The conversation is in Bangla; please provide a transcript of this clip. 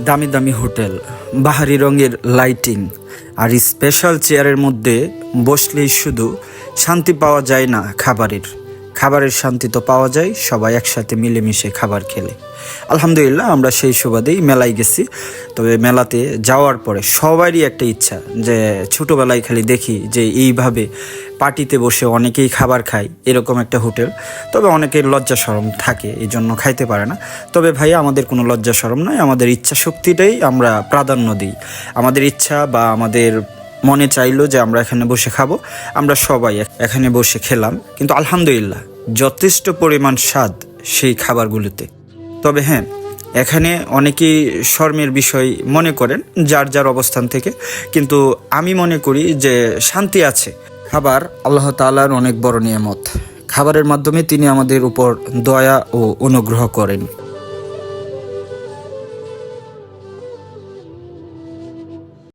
দামি দামি হোটেল, বাহারি রঙের লাইটিং আর স্পেশাল চেয়ারের মধ্যে বসলেই শুধু শান্তি পাওয়া যায় না, খাবারের শান্তি তো পাওয়া যায় সবাই একসাথে মিলেমিশে খাবার খেলে। আলহামদুলিল্লাহ, আমরা সেই সুবাদেই মেলায় গেছি। তবে মেলাতে যাওয়ার পরে সবারই একটা ইচ্ছা যে ছোটোবেলায় খালি দেখি যে এইভাবে পার্টিতে বসে অনেকেই খাবার খায়, এরকম একটা হোটেল। তবে অনেকের লজ্জা শরম থাকে, এই জন্য খাইতে পারে না। তবে ভাই, আমাদের কোনো লজ্জা শরম নয়, আমাদের ইচ্ছা শক্তিটাই আমরা প্রাধান্য দিই। আমাদের ইচ্ছা বা আমাদের মনে চাইলো যে আমরা এখানে বসে খাবো, আমরা সবাই এখানে বসে খেলাম। কিন্তু আলহামদুলিল্লাহ, যথেষ্ট পরিমাণ স্বাদ সেই খাবারগুলোতে। তবে হ্যাঁ, এখানে অনেকেই শর্মের বিষয় মনে করেন যার যার অবস্থান থেকে, কিন্তু আমি মনে করি যে শান্তি আছে। খাবার আল্লাহ তাআলার অনেক বড় নিয়ামত। খাবারের মাধ্যমে তিনি আমাদের উপর দয়া ও অনুগ্রহ করেন।